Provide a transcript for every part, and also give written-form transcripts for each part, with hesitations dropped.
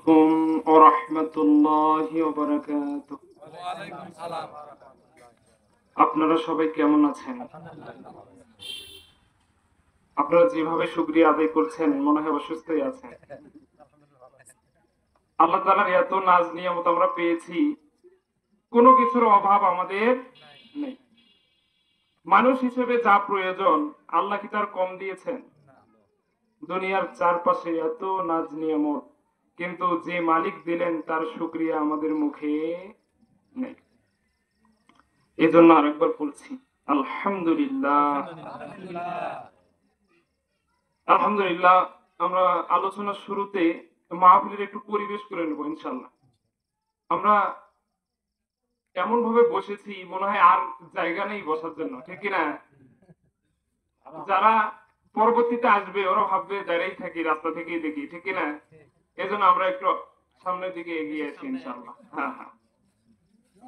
আলাইকুম ওয়া রাহমাতুল্লাহি ওয়া বারাকাতুহু। আপনারা সবাই কেমন আছেন? আপনারা যেভাবে শুকরিয়া আদায় করছেন মনে হয় অসুস্থই আছেন। আল্লাহ তাআলার এত নাজ নিয়ামত আমরা পেয়েছি, কোনো কিছুর অভাব আমাদের নেই। মানুষ হিসেবে যা প্রয়োজন আল্লাহ কি তার কম দিয়েছেন? দুনিয়ার চারপাশে এত নাজ নিয়ামত, কিন্তু যে মালিক দিলেন তার শুকরিয়া আমাদের মুখে নেই। এজন্য আরেকবার বলছি আলহামদুলিল্লাহ। আলহামদুলিল্লাহ। আমরা আলোচনার শুরুতে মাহফিলের একটু পরিবেশ করে নেব ইনশাআল্লাহ। আমরা এমন ভাবে বসেছি মনে হয় আর জায়গা নেই বসার জন্য, ঠিক কি না? যারা পরবর্তীতে আসবে ওরা ভাববে দাঁড়িয়েই থাকি, রাস্তা থেকেই দেখি, ঠিক কি না? এজন্য আমরা একটু সামনের দিকে এগিয়ে আসি ইনশাআল্লাহ। হ্যাঁ হ্যাঁ,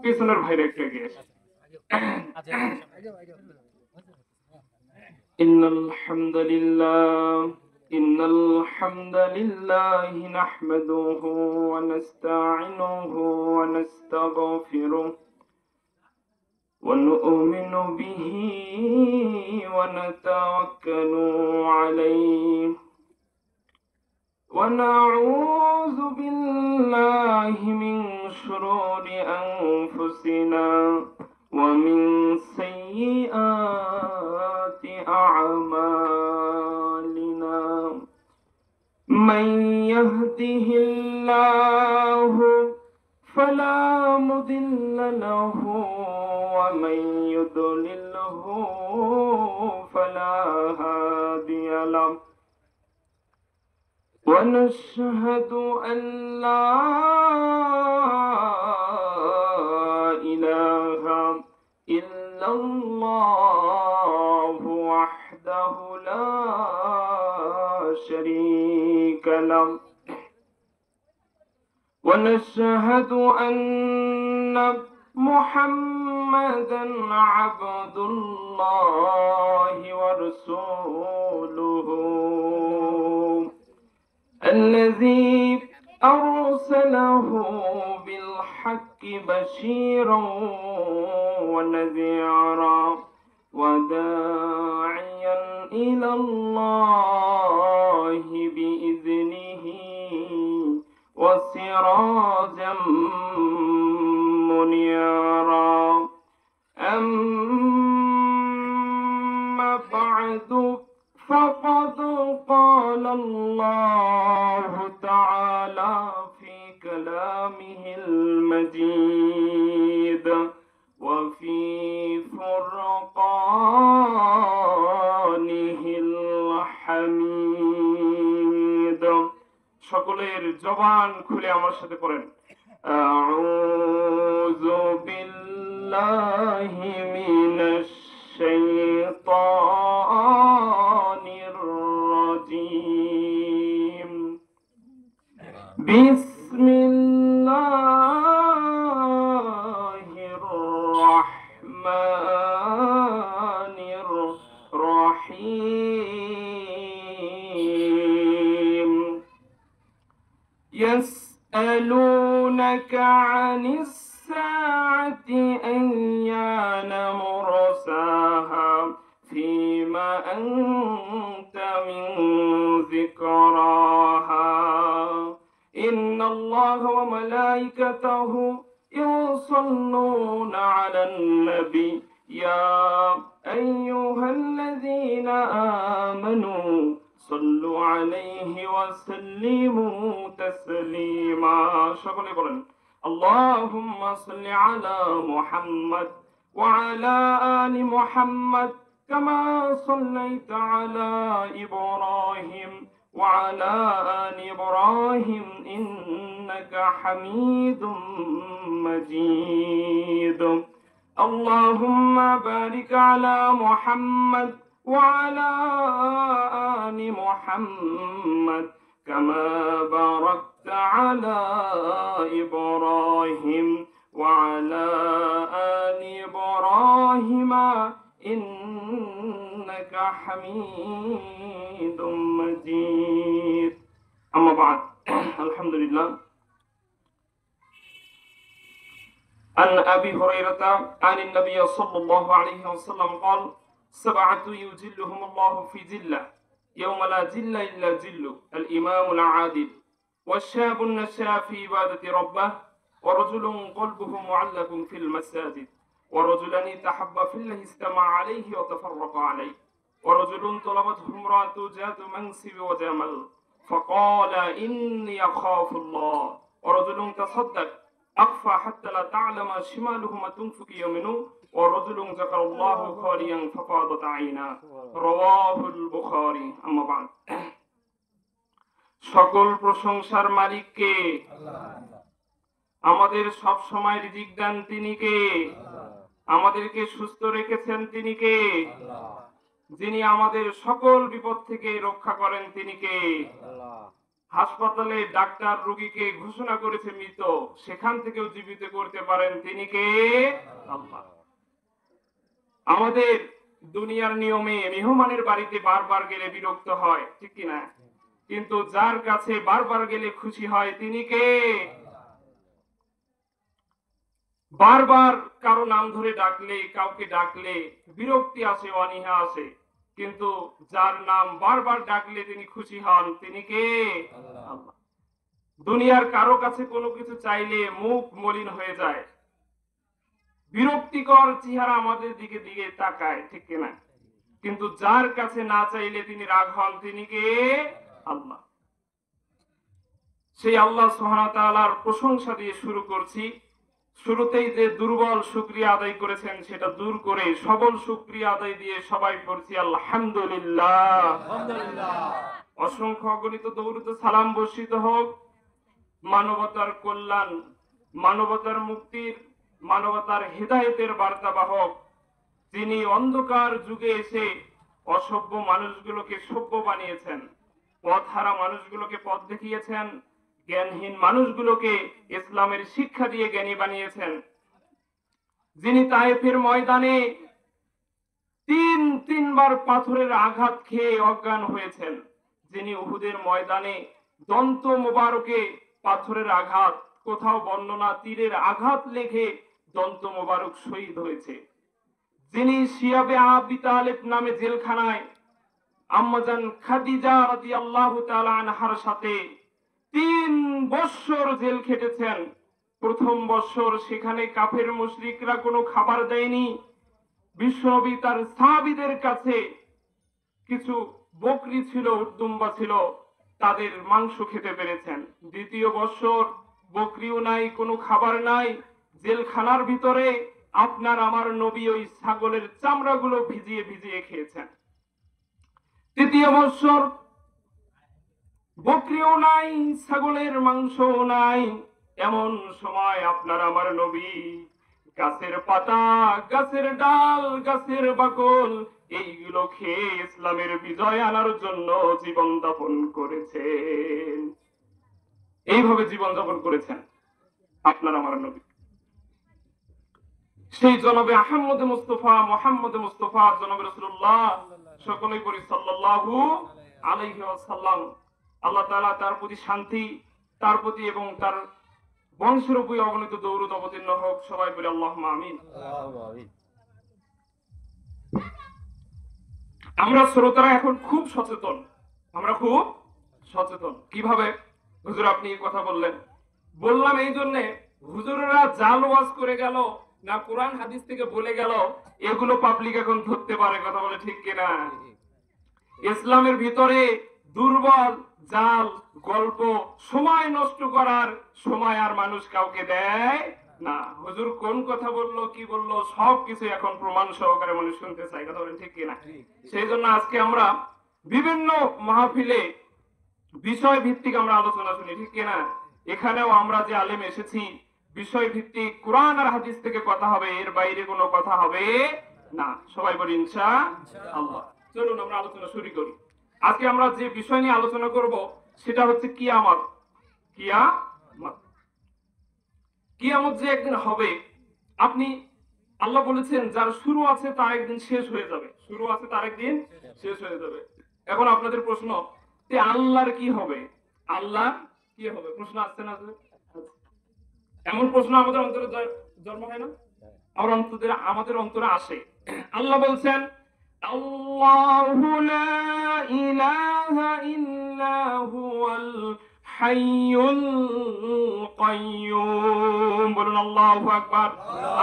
পিছনের ভাইরা একটু এগিয়ে আসি। إن الحمد لله نحمده ونستعينه ونستغفره ونؤمن به ونتوكل عليه ونعوذ بالله من شرور أنفسنا ومن سيئات أعمالنا من يهده الله فلا مضل له ومن يضلله فلا هادي له ونشهد أن لا إله إلا الله وحده لا شريك له ونشهد أن محمدا عبد الله ورسوله الذي أرسله بالحق بشيرا ونذيرا وداعيا إلى الله بإذنه وسراجا منيرا أما بعد فقد قال الله تعالى في كلامه المجيد وفي فرقانه الحميد। সকলের জবান খুলে আমার সাথে পড়েন আউযু বিল্লাহি মিনাশ শাইতানির রাজীম বিসমিল্লাহির রাহমানির রাহিম يسألونك عن الساعة أيان مرساها فيما أنت من ذكراها إن الله وملائكته يصلون على النبي يا أيها الذين آمنوا صلوا عليه وسلموا تسليما সকলে বলেন اللهم صل على محمد وعلى آل محمد كما صليت على إبراهيم وعلى آل إبراهيم إنك حميد مجيد اللهم بارك على محمد وعلى آل محمد كما باركت على إبراهيم وعلى آل إبراهيم إنك حميد مجيد أما بعد الحمد لله عن أبي هريرة عن النبي صلى الله عليه وسلم قال: سبعة يجلهم الله في ظله يوم لا ظل إلا ظل الإمام العادل والشاب النشأ في عبادة ربه ورجل قلبه معلق في المساجد ورجلان تحبا في الله اجتمع عليه وتفرق عليه ورجل طلبته امرأة ذات منصب وجمال فقال إني أخاف الله ورجل تصدق أخفى حتى لا تعلم شماله ما تنفق يمينه ورجل ذكر الله خاليا ففاضت عيناه رواه البخاري أما بعد সকল প্রশংসার মালিক কে? আমাদের সব সময় রিজিক দেন তিনি কে? আমাদেরকে সুস্থ রেখেছেন তিনি কে? যিনি আমাদের সকল বিপদ থেকে রক্ষা করেন তিনি কে? হাসপাতালে ডাক্তার রোগীকে ঘোষণা করেছে মৃত, সেখান থেকেও জীবিত করতে পারেন তিনি কে? আল্লাহ। আমাদের দুনিয়ার নিয়মে মেহমানের বাড়িতে বারবার গেলে বিরক্ত হয়, ঠিক কিনা? কিন্তু যার কাছে বারবার গেলে খুশি হয় তিনি কে? বারবার কারো নাম ধরে ডাকলে, কাউকে ডাকলে বিরক্তি আসে, অনীহা আসে, কিন্তু যার নাম বারবার ডাকলে তিনি খুশি হন তিনি কে? আল্লাহ। দুনিয়ার কারো কাছে কোনো কিছু চাইলে মুখ মলিন হয়ে যায়, বিরক্তিকর চেহারা আমাদের দিকে দিকে তাকায়, ঠিক কিনা? কিন্তু যার কাছে না চাইলে তিনি রাগ হন তিনি কে? আল্লাহ। সেই আল্লাহ সুবহানাহু ওয়া তাআলার প্রশংসা দিয়ে শুরু করছি। শুরুতেই যে দুর্বল শুকরিয়া আদায় করেছেন সেটা দূর করে সবল শুকরিয়া আদায় দিয়ে সবাই পড়ছি আলহামদুলিল্লাহ। অসংখ্য অগণিত দরুদ ও সালাম বর্ষিত হোক মানবতার কল্যাণ, মানবতার মুক্তির, মানবতার হেদায়েতের বার্তাবাহক, যিনি অন্ধকার যুগে এসে অসভ্য মানুষগুলোকে সভ্য বানিয়েছেন, পথহারা মানুষগুলোকে পথ দেখিয়েছেন, জ্ঞানহীন মানুষগুলোকে ইসলামের শিক্ষা দিয়ে জ্ঞানী বানিয়েছেন, যিনি তায়েফের ময়দানে তিনবার পাথরের আঘাত খেয়ে অজ্ঞান হয়েছেন, যিনি উহুদের ময়দানে দন্ত মোবারকে পাথরের আঘাত, কোথাও বর্ণনা তীরের আঘাত লেগে দন্ত মোবারক শহীদ হয়েছে, যিনি শিয়াবে আবি তালেব নামে জেলখানায় আম্মাজান খাদিজা রাদিয়াল্লাহু তাআলা আনহার সাথে 3 বছর জেল খেটেছেন। প্রথম বছর সেখানে কাফের মুশরিকরা কোনো খাবার দেয়নি, বিশ্বনবী তার সাহাবীদের কাছে কিছু বকরি ছিল, উটদুম্বা ছিল, তাদের মাংস খেতে পেরেছেন। দ্বিতীয় বছর বকরিও নাই, কোনো খাবার নাই, জেলখানার ভিতরে আপনার আমার নবী ওই ছাগলের চামড়াগুলো ভিজিয়ে ভিজিয়ে খেয়েছেন। তৃতীয় বছর বকরিও নাই, ছাগলের মাংসও নাই, এমন সময় আপনার আমার নবী গাছের পাতা, গাছের ডাল, গাছের বাকল এইগুলো খেয়ে ইসলামের বিজয় আনার জন্য জীবন যাপন করেছেন। এইভাবে জীবন যাপন করেছেন আপনার আমার নবী। সেই জনাবে আহমদ মুস্তাফা, মোহাম্মদ মুস্তাফা, জনাবে রাসূলুল্লাহ, সকলেই বলি সাল্লাল্লাহু আলাইহি ওয়াসাল্লাম। আল্লাহ তাআলা তার প্রতি শান্তি, তার প্রতি এবং তার বংশের উপর অগণিত দরুদ অবতীর্ণ হোক। সবাই বলি আল্লাহুম্মা আমিন। আমরা শ্রোতারা এখন খুব সচেতন, আমরা খুব সচেতন। কিভাবে হুজুর আপনি এই কথা বললেন? বললাম এই জন্যে, হুজুরেরা জাল ওয়াজ করে গেল না কোরআন হাদিস থেকে বলে গেল, এগুলো পাবলিক এখন ধরতে পারে, কথা বলে ঠিক কিনা? ইসলামের ভিতরে দুর্বল জাল গল্প সময় নষ্ট করার সময় আর মানুষ কাউকে দেয় না। হুজুর কোন কথা বললো, কি বললো, সবকিছু এখন প্রমাণ সহকারে মানুষ শুনতে চায়, কথা বলেন ঠিক কিনা? সেই জন্য আজকে আমরা বিভিন্ন মাহফিলে বিষয় ভিত্তিক আমরা আলোচনা শুনি, ঠিক কিনা? এখানেও আমরা যে আলেম এসেছি বিষয় ভিত্তিক কোরআন আর হাদিস থেকে কথা হবে, এর বাইরে কোনো কথা হবে না। সবাই বলি ইনশাআল্লাহ। চলুন আমরা আলোচনা শুরু করি। আজকে আমরা যে বিষয় নিয়ে আলোচনা করব সেটা হচ্ছে কিয়ামত। কিয়ামত, কিয়ামত যে একদিন হবে, আপনি আল্লাহ বলেছেন যার শুরু আছে তার একদিন শেষ হয়ে যাবে, শুরু আছে তার একদিন শেষ হয়ে যাবে। এখন আপনাদের প্রশ্ন, আল্লাহর কি হবে? আল্লাহ কি হবে? প্রশ্ন আসছে না? এমন প্রশ্ন আমাদের অন্তরে জন্ম হয় না? আমাদের অন্তরে আসে। আল্লাহ বলছেন, আল্লাহু লা ইলাহা ইল্লা হুয়াল হাইয়ুল কাইয়্যুম। বলুন আল্লাহু আকবার।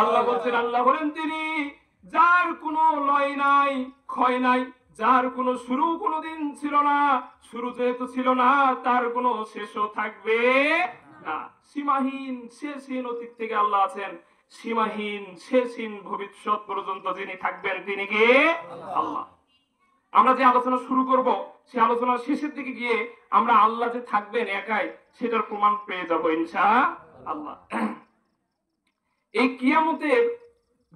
আল্লাহ বলছেন, আল্লাহ হলেন তিনি যার কোনো লয় নাই, ক্ষয় নাই, যার কোনো শুরু কোনোদিন ছিল না, শুরু যেহেতু ছিল না তার কোনো শেষও থাকবে না। সীমাহীন শেষহীন অতীত থেকে আল্লাহ আছেন, সীমাহীন শেষহীন ভবিষ্যৎ পর্যন্ত যিনি থাকবেন তিনি কে? আল্লাহ। আমরা যে আলোচনা শুরু করব সেই আলোচনার শেষের দিকে গিয়ে আমরা আল্লাহ যে থাকবেন একাই সেটার প্রমাণ পেয়ে যাব ইনশাআল্লাহ। এই কিয়ামতের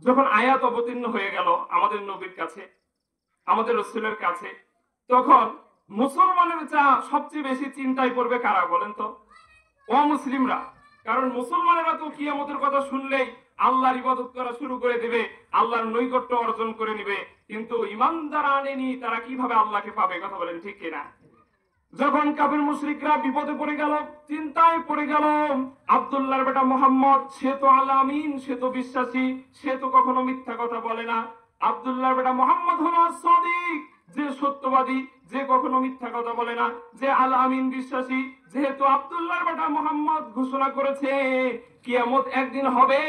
যখন আয়াত অবতীর্ণ হয়ে গেল আমাদের নবীর কাছে, আমাদের রাসূলের কাছে, তখন মুসলমানের সবচেয়ে বেশি চিন্তায় পড়বে কারা বলেন তো? অমুসলিমরা। কারণ মুসলমানেরা তো কিয়ামতের কথা শুনলেই আল্লাহর ইবাদত করা শুরু করে দিবে, আল্লাহর নৈকট্য অর্জন করে নিবে। কিন্তু ঈমানদার আনেনি তারা কিভাবে আল্লাহকে পাবে? কথা বলেন ঠিক কিনা? যখন কাফির মুশরিকরা বিপদে পড়ে গেল, চিন্তায় পড়ে গেল, আব্দুল্লাহর বেটা মুহাম্মদ সে তো আল আমিন, সে তো বিশ্বাসী, সে তো কখনো মিথ্যা কথা বলে না। আব্দুল্লাহর বেটা মুহাম্মদ হলো সাদিক, যে সত্যবাদী, যে কখনো মিথ্যা কথা বলে না, যে আল আমিন বিশ্বাসী। যেহেতু আব্দুল্লাহর বেটা মুহাম্মদ ঘোষণা করেছে কিয়ামত একদিন হবে,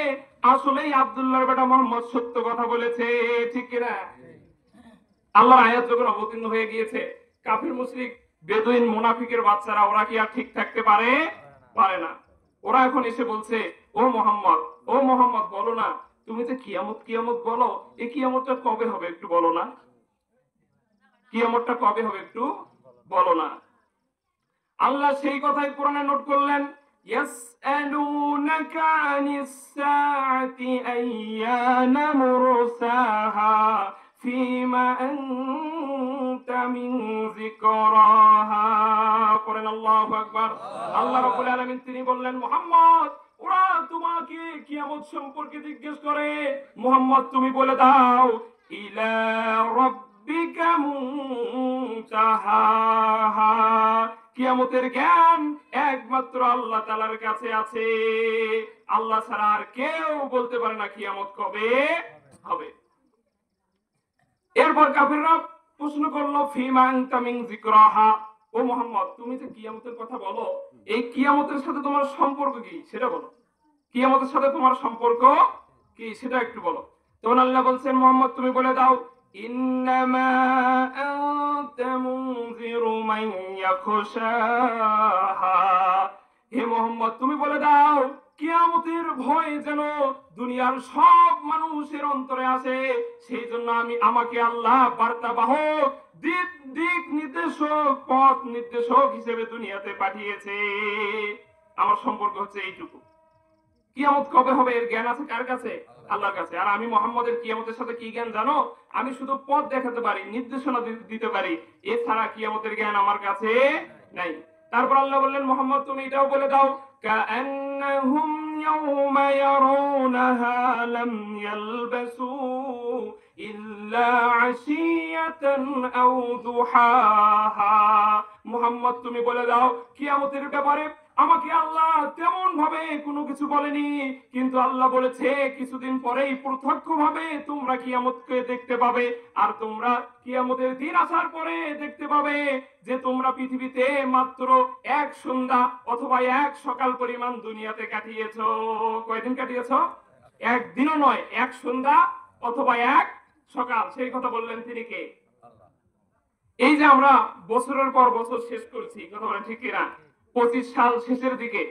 আসলেই আব্দুল্লাহর বেটা মুহাম্মদ সত্য কথা বলেছে, ঠিক কিনা? আল্লাহর আয়াত যখন অবতীর্ণ হয়ে গিয়েছে, কাফির মুশরিক বেদুইন মুনাফিকের বাচ্চারা ওরা কি আর ঠিক থাকতে পারে? পারে না। ওরা এখন এসে বলছে, ও মোহাম্মদ, ও মোহাম্মদ বলো না, তুমি যে কিয়ামত কিয়ামত বলো, এই কিয়ামতটা কবে হবে একটু বলো না, কিয়ামতটা কবে হবে একটু বলো না। আল্লাহ সেই কথাই কোরআনে নোট করলেন, ইয়াসআলুনাকা আনিস সাআতি আইয়ানা মুরসাহা ফিমা আনতা মিন যিকরাহা। পড়েন আল্লাহু আকবার। আল্লাহ রাব্বুল আলামিন তিনি বললেন, মুহাম্মদ ওরা তোমাকে কিয়ামত সম্পর্কে জিজ্ঞেস করে, মুহাম্মদ তুমি বলে দাও, ইলা রাব্বিকা মুনতাহাহা, কিয়ামতের জ্ঞান একমাত্র আল্লাহ তাআলার কাছে আছে। আল্লাহ ছাড়া আর কেউ বলতে পারে না কিয়ামত কবে হবে। এরপর কাফিররা প্রশ্ন করলো, ফিমা আনতা মিন যিকরাহা, ও মুহাম্মদ তুমি যে কিয়ামতের কথা বলো, এই কিয়ামতের সাথে তোমার সম্পর্ক কি সেটা বলো, কিয়ামতের সাথে তোমার সম্পর্ক কি সেটা একটু বলো। তখন আল্লাহ বলছেন, মুহাম্মদ তুমি বলে দাও, ইন্নামা আনতা মুনজিরু মান ইয়াখশাহা, হে মুহাম্মদ তুমি বলে দাও কিয়ামতের ভয় যেন দুনিয়ার সব মানুষের অন্তরে আসে, সেই জন্য আমাকে আল্লাহ বার্তাবাহক, দিক নির্দেশক, পথ নির্দেশক হিসেবে দুনিয়াতে পাঠিয়েছে। আমার সম্পর্ক হচ্ছে এইটুকু। কিয়ামত কবে হবে এর জ্ঞান আছে কার কাছে? আল্লাহর কাছে। আর আমি মুহাম্মদের কিয়ামতের সাথে কি জ্ঞান জানো? আমি শুধু পথ দেখাতে পারি, নির্দেশনা দিতে পারি, এছাড়া কিয়ামতের জ্ঞান আমার কাছে নাই। তারপর আল্লাহ বললেন, মুহাম্মদ তুমি এটাও বলে দাও, কাআন্নাহুম ইয়াওমা ইয়ারাউনাহা লাম ইয়ালবাসু ইল্লা আশিয়াতান আও দুহাহা। মুহাম্মদ তুমি বলে দাও কিয়ামতের ব্যাপারে আমাকে আল্লাহ তেমন ভাবে কোনো কিছু বলেনি, কিন্তু আল্লাহ বলেছে কিছুদিন পরেই প্রত্যক্ষ ভাবে তোমরা কিয়ামতকে দেখতে পাবে। আর তোমরা কিয়ামতের দিন আসার পরে দেখতে পাবে যে তোমরা পৃথিবীতে মাত্র এক সন্ধ্যা অথবা এক সকাল পরিমাণ দুনিয়াতে কাটিয়েছো। কয়দিন কাটিয়েছো? একদিনও নয়, এক সন্ধ্যা অথবা এক সকাল। সেই কথা বললেন তিনি কে? এই যে আমরা বছরের পর বছর শেষ করছি, কথা বলেন ঠিক কিনা? 25 সাল শেষের দিকে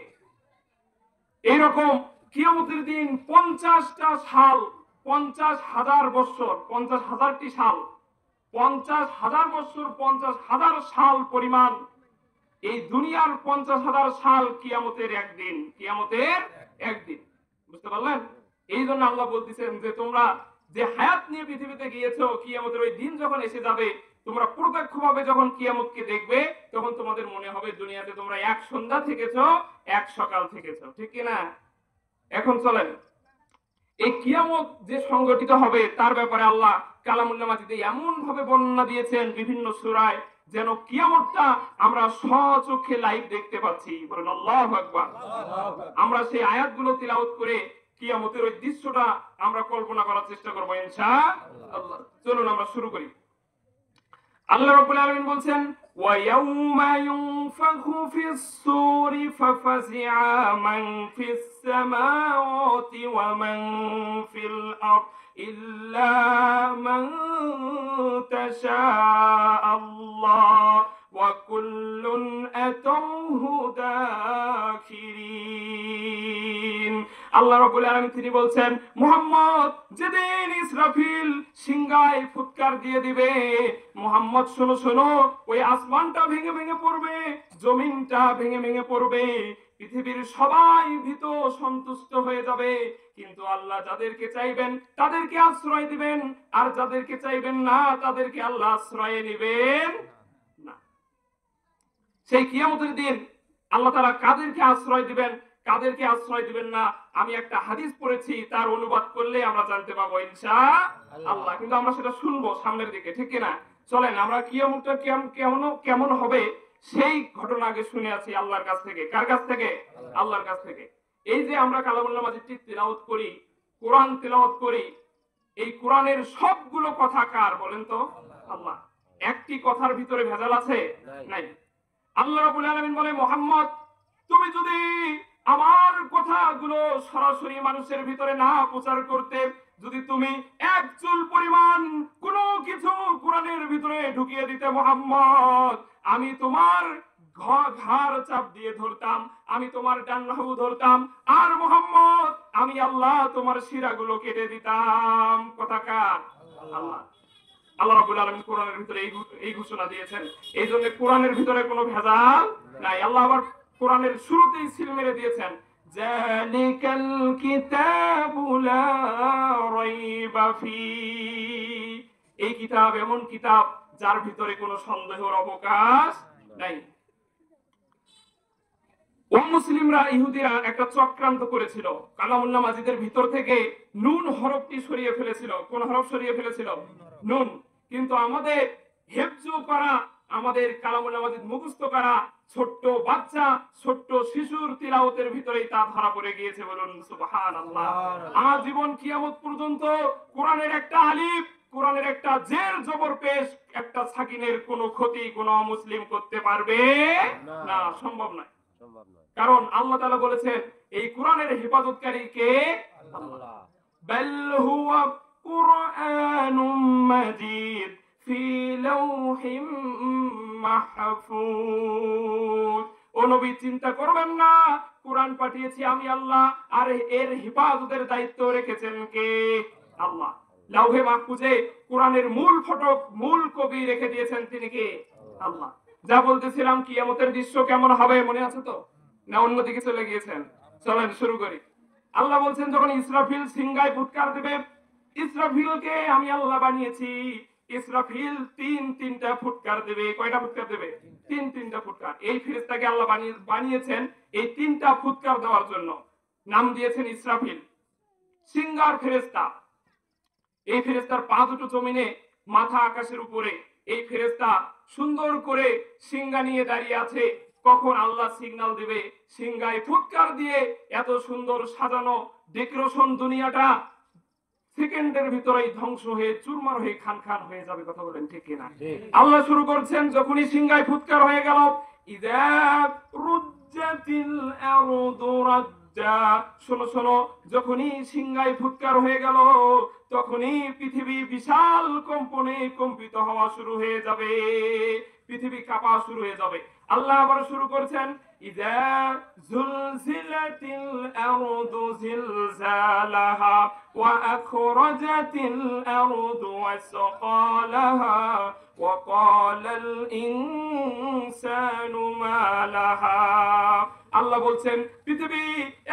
এইরকম কিয়ামতের দিন 50টা সাল, 50,000 বছর, 50,000টি সাল, 50,000 বছর, 50,000 সাল পরিমাণ এই দুনিয়ার 50,000 সাল কিয়ামতের একদিন, কিয়ামতের একদিন। বুঝতে পারলেন? এই জন্য আল্লাহ বলতেছেন যে তোমরা যে হায়াত নিয়ে পৃথিবীতে গিয়েছো, কিয়ামতের ওই দিন যখন এসে যাবে তোমরা প্রত্যক্ষভাবে যখন কিয়ামতকে দেখবে তখন তোমাদের মনে হবে দুনিয়াতে তোমরা এক সন্ধ্যা থেকেছো, এক সকাল থেকেছো, ঠিক কিনা? এখন চলেন এই কিয়ামত যে সংগঠিত হবে তার ব্যাপারে আল্লাহ কালামুল্লাহ মাজিদে এমন ভাবে বর্ণনা দিয়েছেন বিভিন্ন সূরায়, যেন কিয়ামতটা আমরা স্বচক্ষে লাইভ দেখতে পাচ্ছি। বলেন আল্লাহু আকবার। আমরা সেই আয়াতগুলো তিলাওয়াত করে কিয়ামতের ওই দৃশ্যটা আমরা কল্পনা করার চেষ্টা করব ইনশাআল্লাহ। চলুন আমরা শুরু করি। আল্লাহ রাব্বুল আলামিন বলছেন, ওয়া ইয়াউমা ইউনফাখু ফিস সূরি ফাফাজিআ মান ফিস সামাওয়াতি ওয়া মান ফিল আরদ ইল্লা মান তাশা আল্লাহ ওয়া কুল্লুন আতাউহু দাখিরিন। আল্লাহ রাব্বুল আলামিন তিনি বলছেন, মুহাম্মদ যেদিন ইসরাফিল সিংহায় ফুৎকার দিয়ে দিবে, মুহাম্মদ শোনো শোনো, ওই আসমানটা ভেঙে ভেঙে পড়বে, জমিনটা ভেঙে ভেঙে পড়বে, পৃথিবীর সবাই ভীত সন্তুষ্ট হয়ে যাবে, কিন্তু আল্লাহ যাদেরকে চাইবেন তাদেরকে আশ্রয় দিবেন, আর যাদেরকে চাইবেন না তাদেরকে আল্লাহ আশ্রয় নেবেন না। সেই কিয়ামতের দিন আল্লাহ তাআলা কাদেরকে আশ্রয় দিবেন, কাদেরকে আশ্রয় দিবেন না, আমি একটা হাদিস পড়েছি, তার অনুবাদ করলে আমরা জানতে পাবো ইনশাআল্লাহ। কিন্তু আমরা সেটা শুনবো সামনের দিকে, ঠিক কিনা? চলেন আমরা কিয়ামতটা কেমন হবে সেই ঘটনা আগে শুনে আছি আল্লাহর কাছ থেকে। কার কাছ থেকে? আল্লাহর কাছ থেকে। এই যে আমরা কালামুল্লাহ মাজিদটি তিলাওয়াত করি, কোরআন তিলাওয়াত করি, এই কোরআনের সবগুলো কথা কার বলেন তো? আল্লাহ। একটি কথার ভিতরে ভেজাল আছে? নাই। আল্লাহ রাব্বুল আলামিন বলে, মুহাম্মদ তুমি যদি আমার কথাগুলো সরাসরি মানুষের ভিতরে না প্রচার করতে, যদি তুমি এক চুল পরিমাণ কোনো কিছু কোরআনের ভিতরে ঢুকিয়ে দিতে মুহাম্মদ, আমি তোমার ঘাড় চাপ দিয়ে ধরতাম, আমি তোমার ডান বাহু ধরতাম, আর মুহাম্মদ আমি আল্লাহ তোমার শিরাগুলো কেটে দিতাম। কথা কার? আল্লাহ। আল্লাহ রাব্বুল আলামিন কোরআনের ভিতরে এই ঘোষণা দিয়েছেন। এই জন্য কোরআনের ভিতরে কোনো ভেজাল নাই। আল্লাহ আবার কোরআনের শুরুতেই সিল মেরে দিয়েছেন, জালিকাল কিতাবু লা রাইবা ফি। এই কিতাব এমন কিতাব যার ভিতরে কোনো সন্দেহের অবকাশ নাই। মুসলিমরা ইহুদিরা একটা চক্রান্ত করেছিল, কালামুল্লাহ মাজিদের ভিতর থেকে নুন হরফটি সরিয়ে ফেলেছিল। কোন হরফ সরিয়ে ফেলেছিল? নুন। কিন্তু আমাদের হেফজ করা, আমাদের কালামুল্লাহ মাজিদ মুখস্থ করা ছোট্ট বাচ্চা, ছোট্ট শিশুর তিলাওয়াতের ভিতরেই তা ধরা পড়ে গিয়েছে। বলুন সুবহানাল্লাহ। আমার জীবন কিয়ামত পর্যন্ত কোরআনের একটা আলিফ, কোরআনের একটা জের জবর পেশ, একটা সাকিনের কোনো ক্ষতি কোনো মুসলিম করতে পারবে না, সম্ভব নয়। কারণ আল্লাহ তাআলা বলেছেন এই কোরআনের হেফাজতকারী কে? আল্লাহ। বাল হুয়া কুরআনুম মাজিদ ফি লাওহিম মাহফুজ। ও নবী চিন্তা করবেন না, কোরআন পাঠিয়েছি আমি আল্লাহ, আর এর হেফাজতের দায়িত্ব রেখেছেন কে? আল্লাহ। লাউহে মাহফুজে কোরআনের মূল ফটক, মূল কপি রেখে দিয়েছেন তিনি কে? আল্লাহ। যা বলতেছিলাম কিয়ামতের দৃশ্য কেমন হবে মনে আছে তো, না অন্যদিকে চলে গিয়েছেন? চলেন শুরু করি। আল্লাহ বলছেন যখন ইসরাফিল সিংহায় ফুৎকার দেবে, ইসরাফিলকে আমি আল্লাহ বানিয়েছি, ইসরাফিল তিনটা ফুৎকার দেবে। কয়টা ফুৎকার দেবে? তিনটা ফুৎকার। এই ফেরেশতাকে আল্লাহ বানিয়েছেন এই তিনটা ফুৎকার দেওয়ার জন্য। নাম দিয়েছেন ইসরাফিল, সিংহার ফেরেশতা। এই ফেরেশতার পা দুটো জমিনে, মাথা আকাশের উপরে। এই ফেরেশতা সুন্দর করে সিংহা নিয়ে দাঁড়িয়ে আছে। কখন আল্লাহ সিগন্যাল দিবে, সিংহায় ফুৎকার দিয়ে এত সুন্দর সাজানো ডেকোরেশন দুনিয়াটা সেকেন্ডের ভিতরেই ধ্বংস হয়ে চুরমার হয়ে খান খান হয়ে যাবে। কথা বলেন ঠিক কিনা? আল্লাহ শুরু করছেন যখনই সিংহায় ফুৎকার হয়ে গেল, ইযা রুজ্জাতিল আরদু রাজ্জা। শোনো শোনো, যখনই সিংহায় ফুৎকার হয়ে গেল তখনই পৃথিবী বিশাল কম্পনে কম্পিত হওয়া শুরু হয়ে যাবে, পৃথিবী কাঁপা শুরু হয়ে যাবে। আল্লাহ আবার শুরু করছেন, ইযা জুলজিলাতিল আরদু জিলজালাহা ওয়া আখরাজাতিল আরদু আসকালাহা ওয়া ক্বালাল ইনসানু মা লাহা। আল্লাহ বলছেন পৃথিবী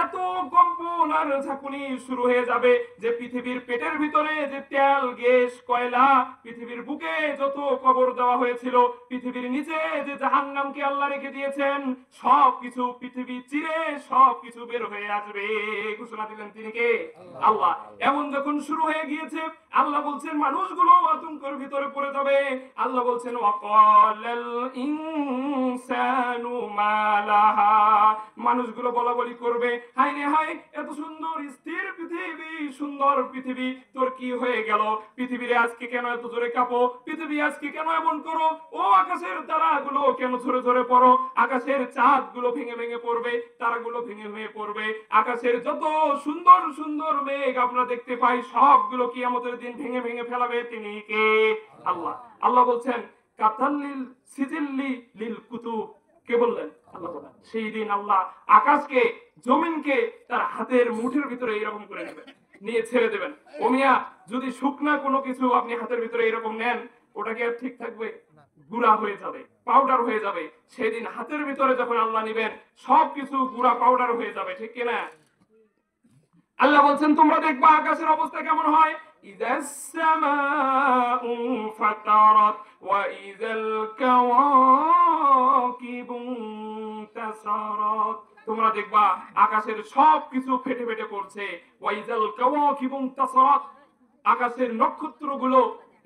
এত কম্পন আর ঝাঁকুনি শুরু হয়ে যাবে যে পৃথিবীর পেটের ভিতরে যে তেল গ্যাস কয়লা, পৃথিবীর বুকে যত কবর দেওয়া হয়েছিল, পৃথিবীর নিচে যে জাহান্নামকে আল্লাহ রেখে দিয়েছেন, সবকিছু পৃথিবী চিরে সবকিছু বের হয়ে আসবে। ঘোষণা দিলেন তিনি কে? আল্লাহ। এমন যখন শুরু হয়ে গিয়েছে, আল্লাহ বলছেন মানুষগুলো আতঙ্কের ভিতরে পড়ে যাবে। আল্লাহ বলছেন ওয়াকালাল ইনসানু মালাহা, মানুষগুলো বলা বলি করবে, হায় রে হায়, এত সুন্দর স্থির পৃথিবী, সুন্দর পৃথিবী, তোর কি হয়ে গেল? পৃথিবীরে আজকে কেন এত জোরে কাঁপো? পৃথিবী আজকে কেন এমন করো? ও আকাশের তারাগুলো কেন ঝরে ঝরে পড়ো? আকাশের চাঁদ গুলো ভেঙে ভেঙে পড়বে, তারাগুলো ভেঙে ভেঙে পড়বে। আকাশের যত সুন্দর সুন্দর মেঘ আমরা দেখতে পাই, সবগুলো কিয়ামতের দিন ভেঙে ভেঙে ফেলাবে তিনি কে? আল্লাহ। আল্লাহ বলছেন কাতাল্লিল সিজিল্লি লিল কুতুব, কে বললেন? আল্লাহ বলেন সেই দিন আল্লাহ আকাশকে জমিনকে তার হাতের মুঠির ভিতরে এরকম করে নেবেন, নিয়ে ছেড়ে দেবেন। ও মিয়া, যদি শুকনা কোনো কিছু আপনি হাতের ভিতরে এরকম নেন, ওটা কি আর ঠিক থাকবে? গুঁড়া হয়ে যাবে, পাউডার হয়ে যাবে। সেদিন হাতের ভিতরে যখন আল্লাহ নিবেন, সবকিছু গুঁড়া পাউডার হয়ে যাবে, ঠিক কিনা? আল্লাহ বলছেন তোমরা দেখবা আকাশের অবস্থা কেমন হয়। ইযাস সামাউ ফাতারাত ওয়া ইযাল কাওয়াকিবু তাসারাত, তোমরা দেখবা আকাশের সবকিছু ফেটে ফেটে পড়ছে। ওয়া ইযাল কাওয়াকিবু তাসারাত, আকাশের নক্ষত্রগুলো,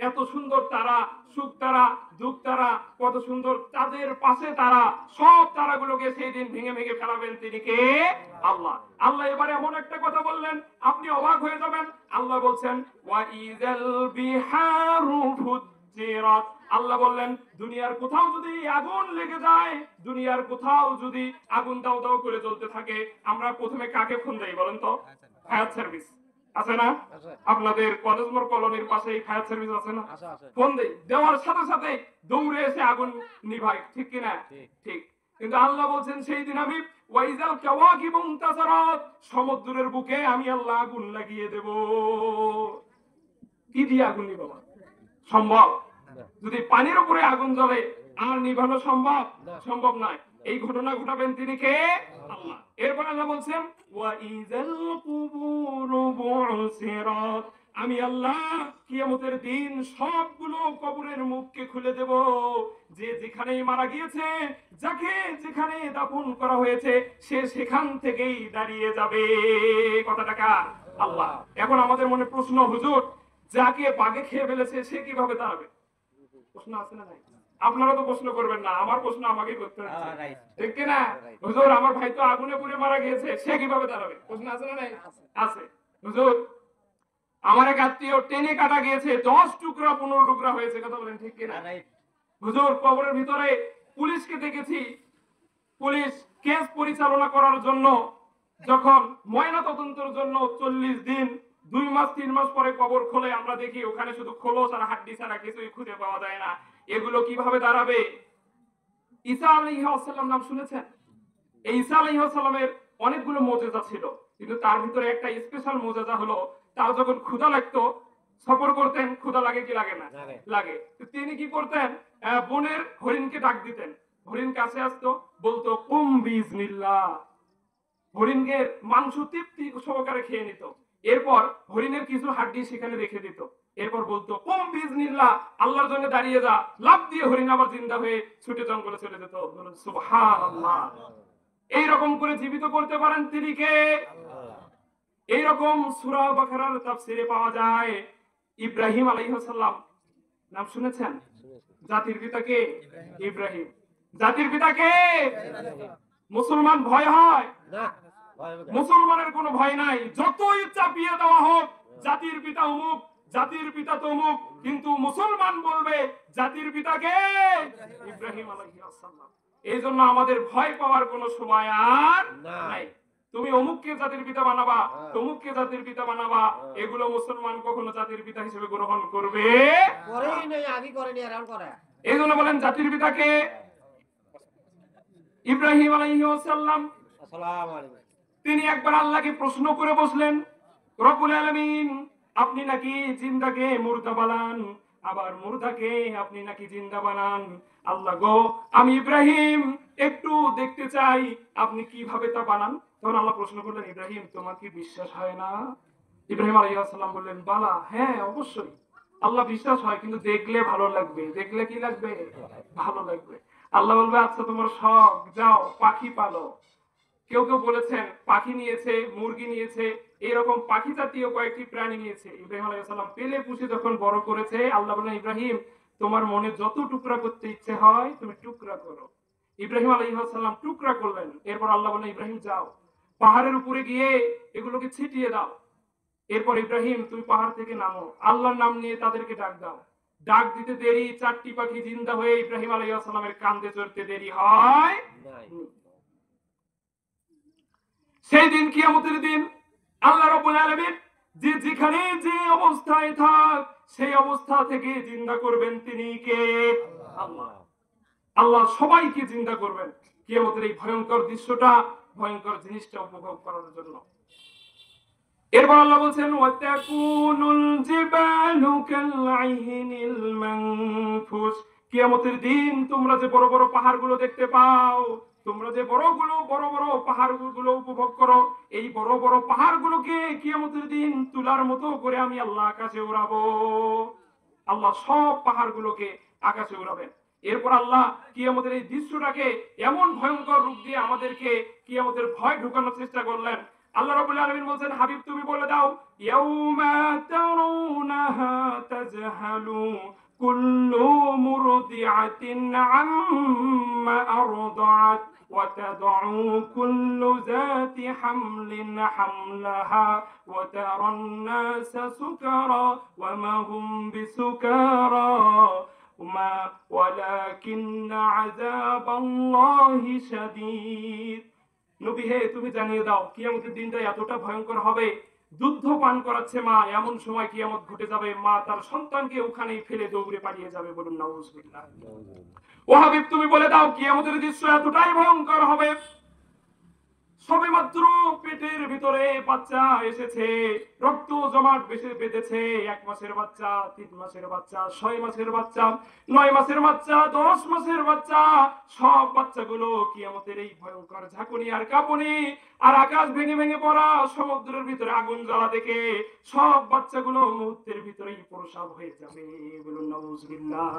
এত সুন্দর তারা, সুখ তারা, দুঃখ তারা, কত সুন্দর তাদের পাশে তারা, সব তারাগুলোকে সেই দিন ভেঙে ভেঙে ফেলাবেন তিনি কে? আল্লাহ। আল্লাহ এবারে এমন একটা কথা বললেন, আপনি অবাক হয়ে যাবেন। আল্লাহ বলছেন ওয়া ইযাল বিহারু ফুজ্জিরাত, আল্লাহ বললেন দুনিয়ার কোথাও যদি আগুন লেগে যায়, দুনিয়ার কোথাও যদি আগুন দাও দাও করে জ্বলতে থাকে, আমরা প্রথমে কাকে ফোন দেই বলেন তো? ফায়ার সার্ভিস আছে না? আপনাদের কলেজ মোড় কলোনির পাশে ফায়ার সার্ভিস আছে না? ফোন দেই, দেওয়ার সাথে সাথে দৌড়ে এসে আগুন নিভাই, ঠিক কিনা? ঠিক। কিন্তু আল্লাহ বলছেন সেই দিন আমি ওয়াইজাল কাওয়াকিবু তাসারাত, সমুদ্রের বুকে আমি আল্লাহ আগুন লাগিয়ে দেব। কি দিয়ে আগুন নিভাবো? সম্ভব? যদি পানির উপরে আগুন জ্বলে আর নিভানো সম্ভব? সম্ভব নয়। এই ঘটনা ঘটাবেন তিনি কে? আল্লাহ। এরপর আল্লাহ বলছেন ওয়া ইযাল কুবুরু বুসিরাত, আমি আল্লাহ কিয়ামতের দিন সবগুলো কবরের মুখকে খুলে দেব। যে যেখানেই মারা গিয়েছে, যাকে যেখানে দাফন করা হয়েছে, সে সেখান থেকেই দাঁড়িয়ে যাবে। কথাটা কার? আল্লাহ। এখন আমাদের মনে প্রশ্ন, হুজুর যাকে বাগে খেয়ে ফেলেছে সে কিভাবে দাঁড়াবে? প্রশ্ন আছে না নাই? আপনারা তো প্রশ্ন করবেন না, আমার প্রশ্ন আমাকে করতে হচ্ছে, ঠিক কি না? হুজুর আমার ভাই তো আগুনে পুড়ে মারা গিয়েছে, সে কিভাবে দাঁড়াবে? প্রশ্ন আছে না নাই? আছে। হুজুর আমার এক আত্মীয় টেনে কাটা গিয়েছে, 10 টুকরা 15 টুকরা হয়েছে, কথা বলেন ঠিক কিনা? হুজুর কবরের ভিতরে পুলিশকে দেখেছি, পুলিশ কেস পরিচালনা করার জন্য যখন ময়না তদন্তের জন্য 40 দিন 2 মাস 3 মাস পরে কবর খোলে, আমরা দেখি ওখানে শুধু খোলস আর হাড্ডি ছাড়া কিছুই খুঁজে পাওয়া যায় না। এগুলো কিভাবে দাঁড়াবে? ঈসা আলাইহিস সালাম নাম শুনেছেন? এই ঈসা আলাইহিস সালামের অনেকগুলো মুজিজা ছিল, কিন্তু তার ভিতরে একটা স্পেশাল মুজিজা হলো তার যখন ক্ষুধা লাগতো, সফর করতেন, ক্ষুধা লাগে কি লাগে না? লাগে। তো তিনি কি করতেন? বনের হরিণকে ডাক দিতেন, হরিণ কাছে আসতো, বলতো কুম বিইজনিল্লাহ, হরিণের মাংস তৃপ্তি সহকারে খেয়ে নিত। এরপর হরিণের কিছু হাড্ডি সেখানে রেখে দিত। এরপর বলতো কুম বিইজনিল্লাহ, আল্লাহর জন্য দাঁড়িয়ে যা। লাফ দিয়ে হরিণ আবার জিন্দা হয়ে ছুটে জঙ্গলে চলে যেত। বলুন সুবহানাল্লাহ। এইরকম করে জীবিত করতে পারেন তিনি কে? এইরকম সূরা বাকারার তাফসিরে পাওয়া যায় ইব্রাহিম আলাইহিস সালাম নাম শুনেছেন? জাতির পিতা কে? ইব্রাহিম। জাতির পিতা কে? মুসলমান ভয় হয় না, মুসলমানের কোনো ভয় নাই। যতই চাপিয়ে দেওয়া হোক জাতির পিতা অমুক, জাতির পিতা তমুক, কিন্তু মুসলমান বলবে জাতির পিতা কে? ইব্রাহিম আলাইহিস সালাম। এই জন্য আমাদের ভয় পাওয়ার কোনো সময় আর নাই। তুমি অমুককে জাতির পিতা বানাবা, তমুককে জাতির পিতা বানাবা, এগুলো মুসলমান কখনো জাতির পিতা হিসেবে গ্রহণ করবে? করেই নাই, আগে করেনি, আর করে। এই জন্য বলেন জাতির পিতাকে ইব্রাহিম আলাইহিস সালাম। আসসালামু আলাইকুম। তিনি একবার আল্লাহকে প্রশ্ন করে বসলেন, রব্বুল আলামিন আপনি নাকি জিন্দাকে মুর্দা বানান, আবার মুর্দাকে আপনি নাকি জিন্দা বানান। আল্লাহ গো, আমি ইব্রাহিম একটু দেখতে চাই আপনি কিভাবে তা বানান। তখন আল্লাহ প্রশ্ন করলেন, ইব্রাহিম তোমার কি বিশ্বাস হয় না? ইব্রাহিম আলাইহিস সালাম বললেন, বালা, হ্যাঁ অবশ্যই আল্লাহ বিশ্বাস হয়, কিন্তু দেখলে ভালো লাগবে। দেখলে কি লাগবে? ভালো লাগবে। আল্লাহ বলবে, আচ্ছা তোমার শখ, যাও পাখি পালো। কেউ কেউ বলেছেন পাখি নিয়েছে, মুরগি নিয়েছে, এরকম পাখি জাতীয় কয়েকটি প্রাণী নিয়েছে। ইব্রাহিম আলাইহিস সালাম পেলে পুষে যখন বড় করেছে, আল্লাহ বলেন, ইব্রাহিম তোমার মনে যত টুকরা করতে ইচ্ছে হয় তুমি টুকরা করো। ইব্রাহিম আলাইহিস সালাম টুকরা করলেন। এরপর আল্লাহ বলেন, ইব্রাহিম যাও পাহাড়ের উপরে গিয়ে এগুলোকে ছিটিয়ে দাও। এরপর ইব্রাহিম তুমি পাহাড় থেকে নামো, আল্লাহর নাম নিয়ে তাদেরকে ডাক দাও। ডাক দিতে দেরি, চারটি পাখি জিন্দা হয়ে ইব্রাহিম আলাইহিস সালামের কাঁধে চড়তে দেরি হয়। সেই দিন কিয়ামতের দিন আল্লাহ রাব্বুল আলামিন যে যেখানে যে অবস্থায় থাক সেই অবস্থা থেকে জিন্দা করবেন তিনি কে? আল্লাহ। আল্লাহ সবাইকে জিন্দা করবেন কিয়ামতের এই ভয়ঙ্কর দৃশ্যটা, ভয়ঙ্কর জিনিসটা উপভোগ করার জন্য। এরপর আল্লাহ বলছেন, ওয়াতাকুনুল জিবালু কালআইনিল মানফুস। কিয়ামতের দিন তোমরা যে বড় বড় পাহাড়গুলো দেখতে পাও, তোমরা যে বড় বড় পাহাড়গুলো উপভোগ করো, এই বড় বড় পাহাড়গুলোকে কিয়ামতের দিন তুলার মতো করে আমি আল্লাহ আকাশে উড়াবো। আল্লাহ সব পাহাড়গুলোকে আকাশে উড়াবেন। এরপর আল্লাহ কিয়ামতের এই দৃশ্যটাকে এমন ভয়ঙ্কর রূপ দিয়ে আমাদেরকে কিয়ামতের ভয় ঢুকানোর চেষ্টা করলেন। আল্লাহ রাব্বুল আলামিন বলেন, হাবিব তুমি বলে দাও, ইয়াউমা তারাউনাহা তাজহালু কুল্লু মুরদিআতিন আম্মা আরদাআত ওয়া তাদউ কুল্লু যাতি হামলিন হামলাহা ওয়া তারান নাসা সুকারা ওয়া মা হুম বিসুকারা ওয়ালাকিন্না আযাবাল্লাহি শাদীদ। নবী হে তুমি জানিয়ে দাও কিয়ামতের দিনটা এতটা ভয়ঙ্কর হবে, দুধ পান করাচ্ছে মা, এমন সময় কিয়ামত ঘটে যাবে মা তার সন্তানকে ওখানেই ফেলে দৌড়ে পালিয়ে যাবে। বলুন নাউজুবিল্লাহ। ও হাবিব তুমি বলে দাও কিয়ামতের দৃশ্য এতটাই ভয়ঙ্কর হবে, সবেমাত্র পেটের ভিতরে বাচ্চা এসেছে, রক্ত জমাট বেঁধেছে, 1 মাসের বাচ্চা, 3 মাসের বাচ্চা, 6 মাসের বাচ্চা, 9 মাসের বাচ্চা, 10 মাসের বাচ্চা, সব বাচ্চাগুলো কিয়ামতের এই ভয়ঙ্কর ঝাঁকুনি আর কাঁপুনি আর আকাশ ভেঙে ভেঙে পড়া, সমুদ্রের ভিতরে আগুন জ্বালা দেখে সব বাচ্চাগুলো মুহূর্তের ভিতরেই প্রসাব হয়ে যাবে। বলুন নাউজুবিল্লাহ।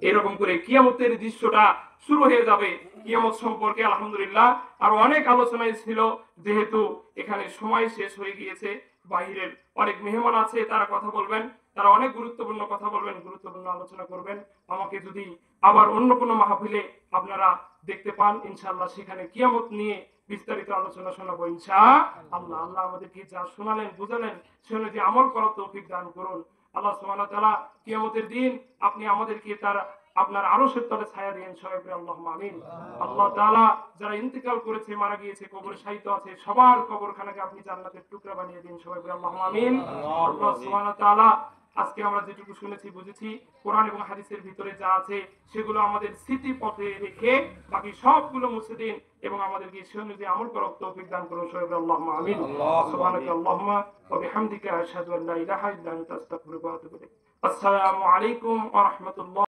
এরকম করে কিয়ামতের দৃশ্যটা শুরু হয়ে যাবে। কিয়ামত সম্পর্কে আলহামদুলিল্লাহ আরো অনেক আলোচনায় ছিল, যেহেতু এখানে সময় শেষ হয়ে গিয়েছে, বাহিরের অনেক মেহমান আছে, তারা কথা বলবেন, তারা অনেক গুরুত্বপূর্ণ কথা বলবেন, গুরুত্বপূর্ণ আলোচনা করবেন। আমাকে যদি আবার অন্য কোনো মাহফিলে আপনারা দেখতে পান, ইনশাআল্লাহ সেখানে কিয়ামত নিয়ে বিস্তারিত আলোচনা শোনাবো ইনশাআল্লাহ। আল্লাহ আমাদেরকে যা শোনালেন বুঝালেন সে অনুযায়ী আমল করার তৌফিক দান করুন। আল্লাহ সুবহানাহু ওয়া তাআলা কিয়ামতের দিন আপনি আমাদেরকে তার আপনার আরশের তলে ছায়া দিয়েন সবাই বলে আল্লাহুম্মা আমিন। আল্লাহ তাআলা যারা ইন্তেকাল করেছে, মারা গিয়েছে, কবরে শায়িত আছে, সবার কবরখানাকে আপনি জান্নাতের টুকরা বানিয়ে দিন সবাই বলে আল্লাহুম্মা আমিন। আল্লাহ সুবহানাহু ওয়া তাআলা আজকে আমরা যেটুকু শুনেছি বুঝেছি, কোরআন এবং হাদিসের ভিতরে যা আছে সেগুলো আমাদের স্মৃতি পথে রেখে বাকি সবগুলো মুছে দিন এবং আমাদেরকে সে অনুযায়ী আমল করার তৌফিক দান করুন সবাই বলে আল্লাহুম্মা আমিন। সুবহানাকা আল্লাহুম্মা ওয়া বিহামদিকা আশহাদু আল্লা ইলাহা ইল্লা আনতা আস্তাগফিরুকা ওয়া আতুবু ইলাইক। আসসালামু আলাইকুম ওয়া রাহমাতুল্লাহ।